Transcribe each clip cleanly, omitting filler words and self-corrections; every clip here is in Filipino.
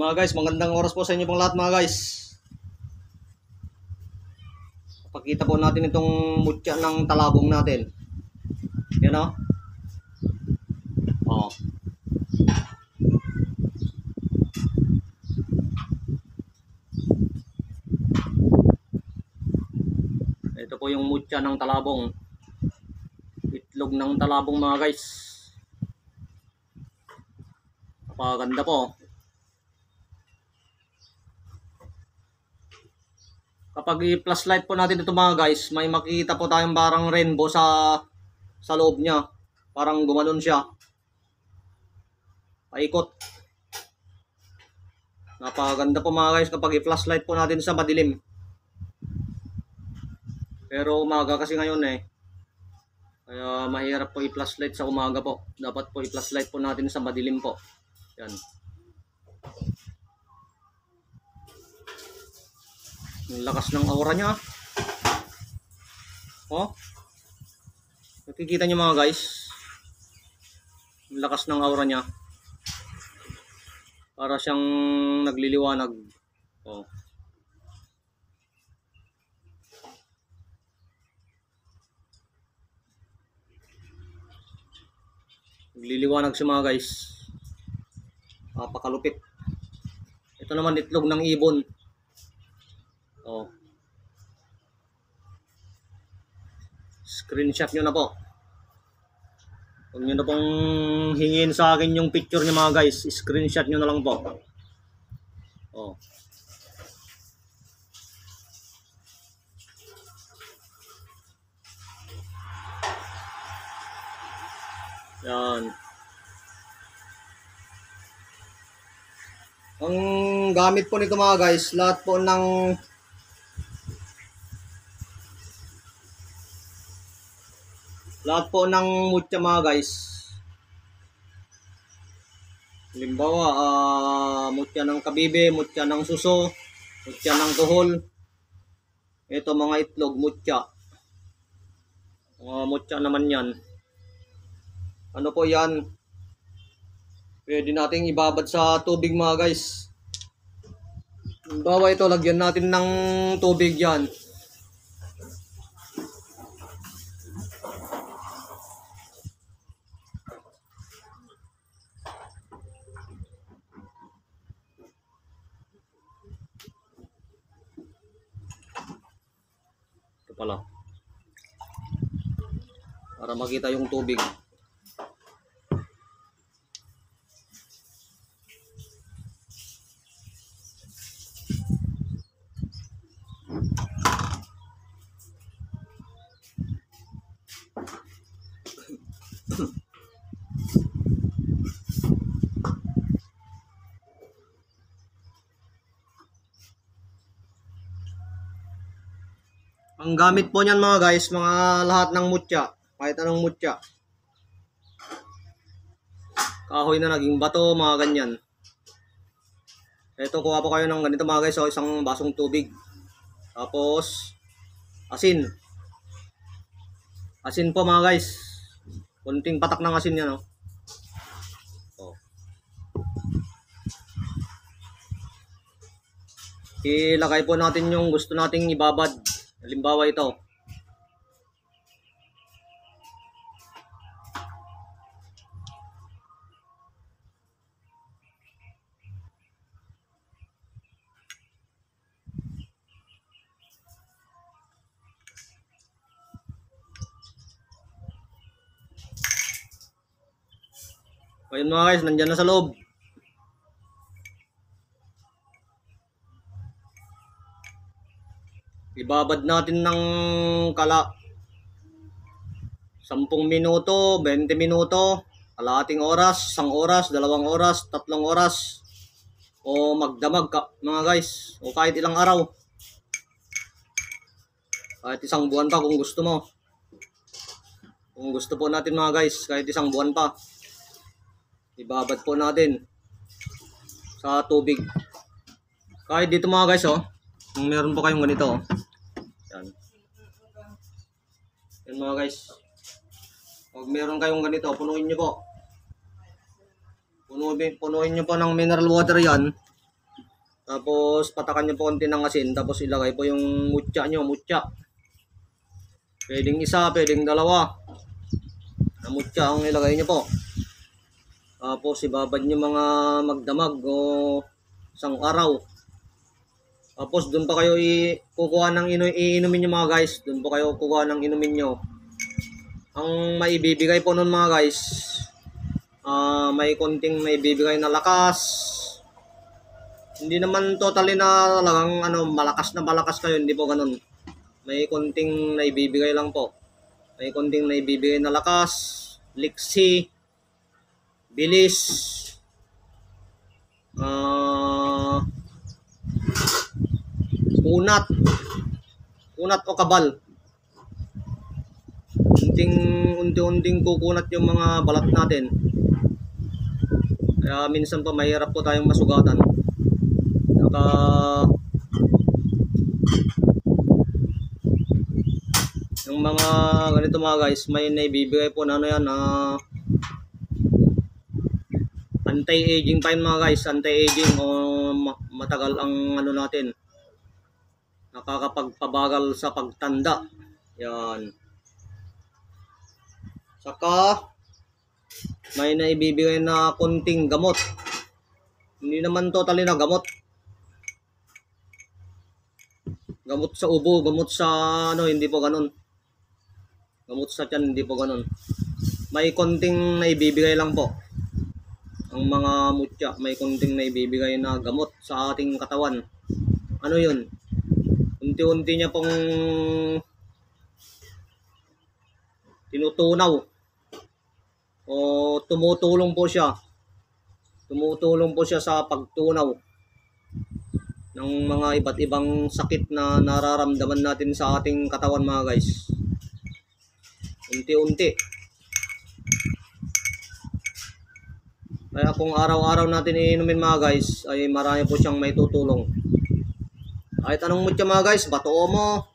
Mga guys, magandang oras po sa inyo pong lahat mga guys. Pakita po natin itong mutya ng talabong natin. Yan o. Oh. Ito po yung mutya ng talabong. Itlog ng talabong mga guys. Napakaganda po. Kapag i-flashlight po natin ito mga guys, may makikita po tayong parang rainbow sa loob niya. Parang gumanon siya. Paikot. Napakaganda po mga guys kapag i-flashlight po natin sa madilim. Pero umaga kasi ngayon kaya mahirap po i-flashlight sa umaga po. Dapat po i-flashlight po natin sa madilim po. Yan. Ang lakas ng aura niya. Oh. Nakikita niyo mga guys. Ang lakas ng aura niya. Para siyang nagliliwanag. Oh. Nagliliwanag siya mga guys. Napakalupit. Ito naman itlog ng ibon. Oh. Screenshot nyo na po. Huwag nyo na pong hingin sa akin yung picture niya mga guys. Screenshot nyo na lang po. Oh. Yan. Ang gamit po nito mga guys, lahat po ng mutya mga guys. Halimbawa, mutya ng kabibe, mutya ng suso, mutya ng tuhol. Ito mga itlog, mutya. Mga mutya naman yan. Ano po yan? Pwede nating ibabad sa tubig mga guys. Halimbawa ito, lagyan natin ng tubig yan. Ito pala. Para makita yung tubig. Ang gamit po niyan mga guys, mga lahat ng mutya, kahit anong mutya. Kahoy na naging bato, mga ganyan. Ito, kuha po kayo ng ganito mga guys, so isang basong tubig. Tapos asin. Asin po mga guys. Kunting patak ng asin yan, oh. Oh. Ilagay po natin yung gusto nating ibabad. Halimbawa ito. Ayun mga guys, nandyan na sa loob. Ibabad natin ng kala 10 minuto, 20 minuto, kalahating oras, 1 oras, 2 oras, 3 oras. O magdamag mga guys. O kahit ilang araw. Kahit 1 buwan pa kung gusto mo. Kung gusto po natin mga guys, kahit 1 buwan pa. Ibabad po natin sa tubig. Kahit dito mga guys, oh. Kung meron po kayong ganito, oh. Yan. Yan mga guys. Pag meron kayong ganito, punuin nyo po. Punuin nyo po ng mineral water yan. Tapos patakan nyo po konti ng asin. Tapos ilagay po yung mutya nyo. Mutya. Pwedeng isa, pwedeng dalawa. Na mutya ang ilagay nyo po. Tapos ibabad nyo mga magdamag o isang araw. Tapos doon pa kayo kukuha ng iinumin nyo mga guys. Doon po kayo kukuha ng inumin nyo. Ang maibibigay po nun mga guys, may konting maibibigay na lakas. Hindi naman totally na talagang malakas na malakas kayo, hindi po ganun. May konting naibibigay lang po. May konting naibibigay na lakas, liksi, bilis, kunat o kabal. Unti-unting kukunat yung mga balat natin. Kaya minsan pa mahirap po tayong masugatan. Saka yung mga ganito mga guys, may naibibigay po na anti-aging pa yun mga guys. Anti-aging o matagal ang natin. Nakakapagpabagal sa pagtanda. Yan. Saka may naibibigay na konting gamot. Hindi naman totally na gamot. Gamot sa ubo, gamot sa hindi po ganun. Gamot sa tiyan, hindi po ganun. May konting naibibigay lang po. Ang mga mutya, may konting naibibigay na gamot sa ating katawan. Ano yun? Unti-unti niya pong tinutunaw. O tumutulong po siya. Tumutulong po siya sa pagtunaw ng mga iba't ibang sakit na nararamdaman natin sa ating katawan mga guys. Unti-unti. Kaya kung araw-araw natin iinumin mga guys, ay marami po siyang may tutulong. Kahit anong mutya mga guys, bato omo,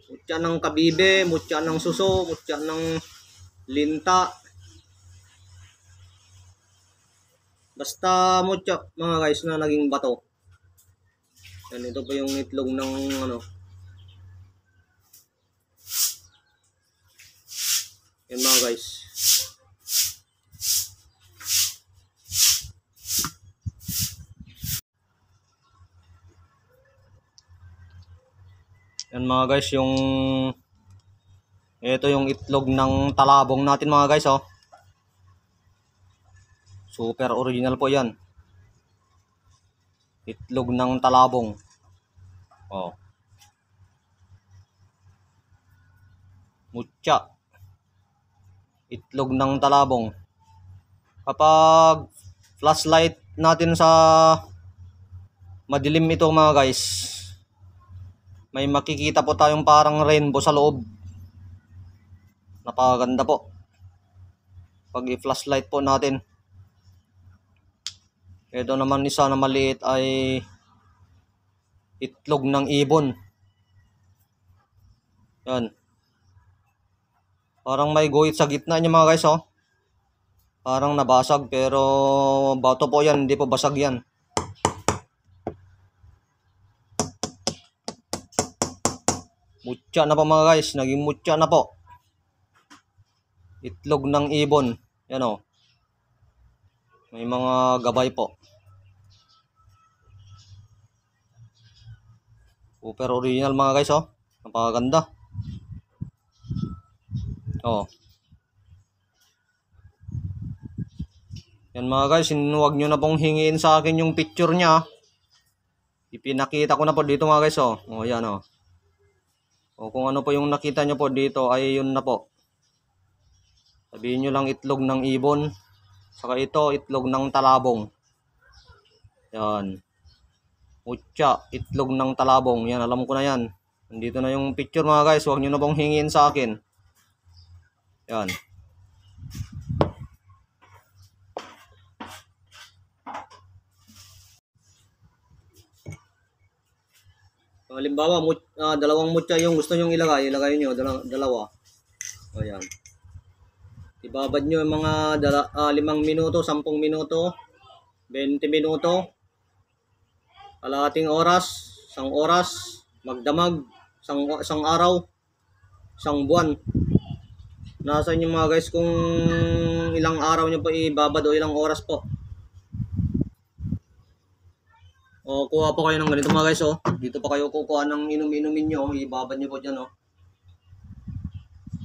mutya ng kabibe, mutya ng suso, mutya ng linta. Basta mutya mga guys na naging bato. Yan, ito po yung itlog ng yan mga guys. Yan mga guys, ito yung itlog ng talabong natin mga guys, oh. Super original po yan. Itlog ng talabong. Oh. Mutya. Itlog ng talabong. Kapag flashlight natin sa madilim ito mga guys, may makikita po tayong parang rainbow sa loob. Napakaganda po. Pag i-flashlight po natin. Ito naman isa na maliit ay itlog ng ibon. Yan. Parang may guhit sa gitna niya mga guys, oh. Parang nabasag pero bato po yan, hindi po basag yan. Mutya na po mga guys, naging mutya na po. Itlog ng ibon. Yan, oh. May mga gabay po. Super original mga guys, oh. Napakaganda. Oh. Yan mga guys, huwag nyo na pong hingiin sa akin yung picture niya. Ipinakita ko na po dito mga guys, oh. Oh, yan, oh. O kung ano po yung nakita nyo po dito ay yun na po. Sabihin nyo lang itlog ng ibon. Saka ito, itlog ng talabong. Yan. Mutya, itlog ng talabong. Yan, alam ko na yan. Nandito na yung picture mga guys. Huwag nyo na pong hingin sa akin. Yan. Halimbawa, dalawang mutya yung gusto nyong ilagay nyo, dalawa. O yan. Ibabad nyo yung mga 5 minuto, 10 minuto, 20 minuto. kalahating oras, isang oras, magdamag, isang araw, isang buwan. Nasa inyo mga guys kung ilang araw nyo pa ibabad o ilang oras po. O kuha po kayo ng ganito mga guys, oh. Dito pa kayo kukuha ng inom-inumin nyo, ibabad nyo po dyan, oh.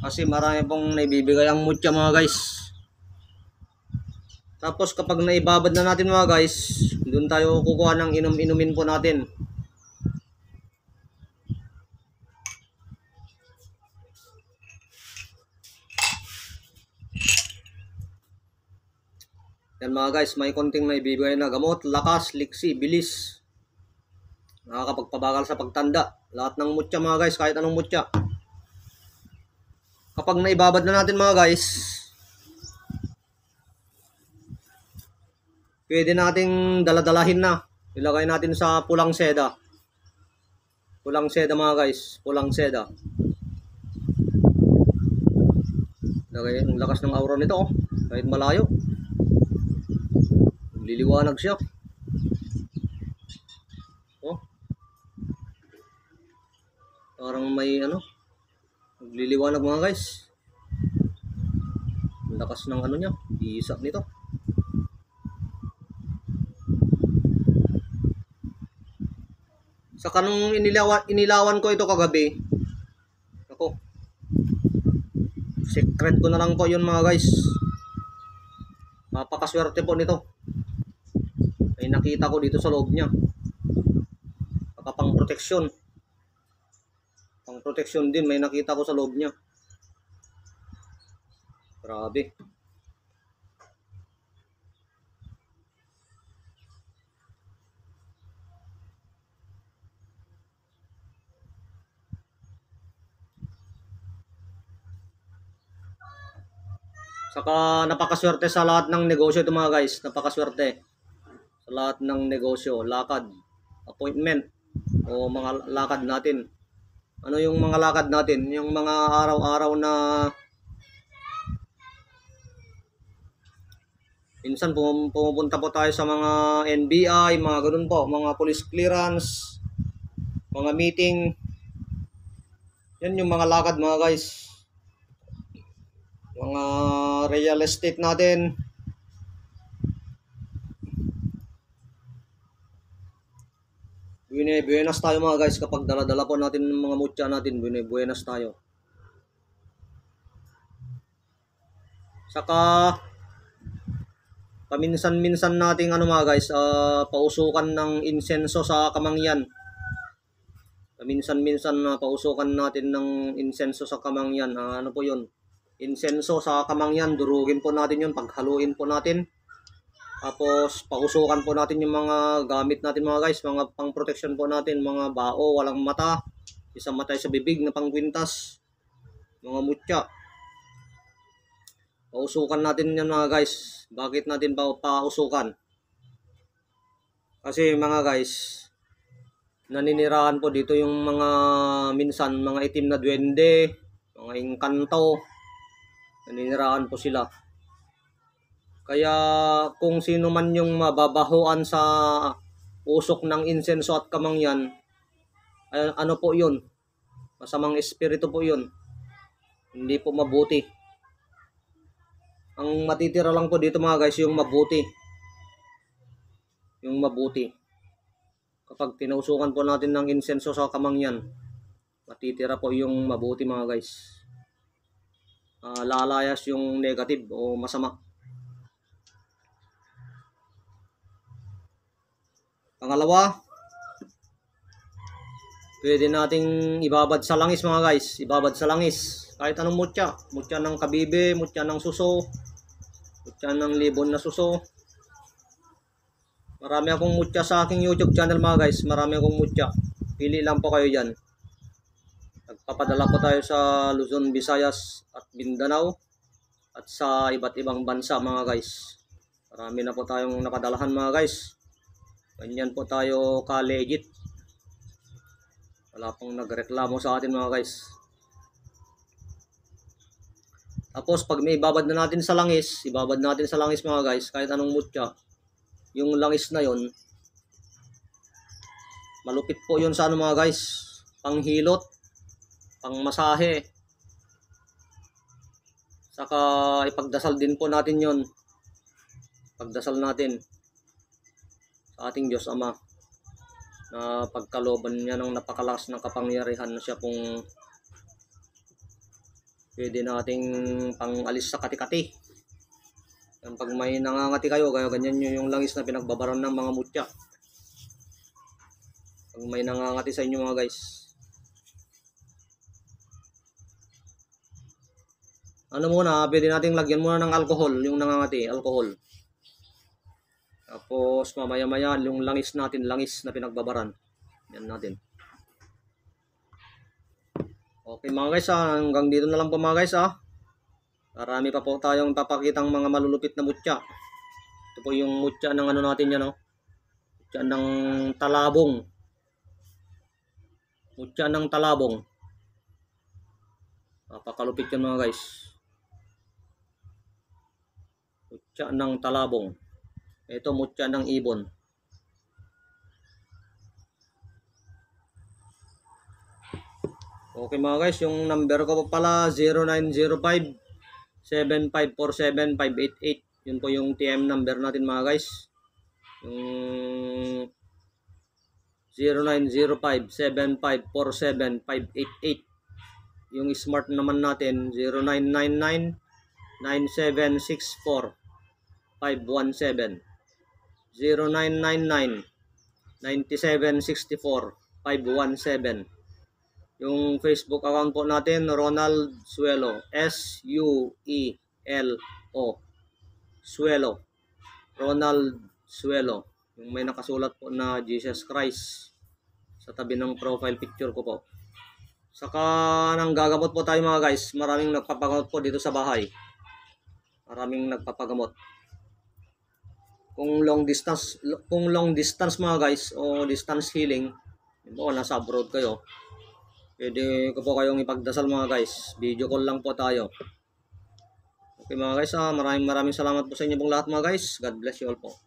Kasi marami pong naibibigay ang mutya mga guys. Tapos kapag naibabad na natin mga guys, doon tayo kukuha ng inom-inumin po natin. Yan mga guys, may konting naibibigay na gamot, lakas, liksi, bilis. Nakakapagpabagal sa pagtanda. Lahat ng mutya mga guys, kahit anong mutya. Kapag naibabad na natin mga guys, pwede nating daladalahin na. Ilagay natin sa pulang seda. Pulang seda mga guys, pulang seda. Lagay, ang lakas ng aura nito, oh. Kahit malayo. Liliwanag siya. Oh. Parang may ano, nagliliwanag mga guys. Ang lakas ng ano niya, isa nito. Saka nung inilawan ko ito kagabi, ako, secret ko na lang po yun mga guys. Napakaswerte po nito. Ay nakita ko dito sa loob niya. Pang proteksyon. Pang proteksyon din may nakita ko sa loob niya. Grabe. Saka napakaswerte sa lahat ng negosyo ito mga guys. Napakaswerte. Sa lahat ng negosyo, lakad, appointment, o mga lakad natin. Ano yung mga lakad natin? Yung mga araw-araw na minsan pumupunta po tayo sa mga NBI, mga ganun po, mga police clearance, mga meeting. Yan yung mga lakad mga guys. Mga real estate natin. Buenas tayo mga guys kapag dala-dala po natin ng mga mutya natin, buenas tayo. Saka paminsan-minsan nating ano mga guys, pausukan ng insenso sa kamangyan. Paminsan-minsan pausukan natin ng insenso sa kamangyan. Ano po 'yun? Insenso sa kamangyan, durugin po natin 'yun, paghaluin po natin. Tapos pausukan po natin yung mga gamit natin mga guys, mga pang-protection po natin, mga bao, walang mata, isang matay sa bibig na pangkwintas, mga mutya. Pausukan natin yan mga guys. Bakit natin pausukan? Kasi mga guys, naninirahan po dito yung mga minsan mga itim na duwende, mga engkanto, naninirahan po sila. Kaya kung sino man yung mababahuan sa usok ng insenso at kamangyan, ano po yun? Masamang espiritu po yun. Hindi po mabuti. Ang matitira lang po dito mga guys, yung mabuti. Yung mabuti. Kapag tinausukan po natin ng insenso sa kamangyan, matitira po yung mabuti mga guys. Lalayas yung negative o masama. Pangalawa, pwede nating ibabad sa langis mga guys. Ibabad sa langis. Kahit anong mutya. Mutya ng kabibe, mutya ng suso, mutya ng libon na suso. Marami akong mutya sa aking YouTube channel mga guys. Marami akong mutya. Pili lang po kayo dyan. Nagpapadala po tayo sa Luzon, Visayas at Mindanao. At sa iba't ibang bansa mga guys. Marami na po tayong napadalahan mga guys. Ganyan po tayo ka-legit. Wala pong nagreklamo sa atin mga guys. Tapos pag may ibabad na natin sa langis, ibabad natin sa langis mga guys, kahit anong mutya, yung langis na yon, Malupit po yun sa ano mga guys, panghilot, pangmasahe. Saka ipagdasal din po natin yun. Pagdasal natin sa ating Diyos Ama na pagkalooban niya ng napakalakas ng kapangyarihan na siya pong pwede nating pangalis sa kati-kati. Yan, pag may nangangati kayo, kaya ganyan nyo yung langis na pinagbabaran ng mga mutya. Pag may nangangati sa inyo mga guys, ano muna, pwede nating lagyan muna ng alcohol, yung nangangati, alcohol. Tapos mamaya-maya yung langis natin, langis na pinagbabaran. Yan natin. Okay mga guys, hanggang dito na lang po mga guys . Marami pa po tayong papakitang mga malulupit na mutya. Ito po yung mutya ng ano natin yan . Mutya ng talabong. Mutya ng talabong. Napakalupit yan mga guys. Mutya ng talabong. Ito mutya ng ibon. Okay mga guys, yung number ko po pala 0905-7547-588. Yun po yung TM number natin mga guys. Yung 0905-7547-588. Yung smart naman natin 0999-9764-517. 0999-9764-517. Yung Facebook account po natin, Ronald Suelo, S-U-E-L-O, Suelo, Ronald Suelo. Yung may nakasulat po na Jesus Christ sa tabi ng profile picture ko po. Saka nang gagamot po tayo mga guys, maraming nagpapagamot po dito sa bahay. Maraming nagpapagamot. Kung long distance mga guys o distance healing, o nasa abroad kayo, pwede ko po kayong ipagdasal mga guys. Video call lang po tayo. Okay mga guys, maraming salamat po sa inyo pong lahat mga guys. God bless you all po.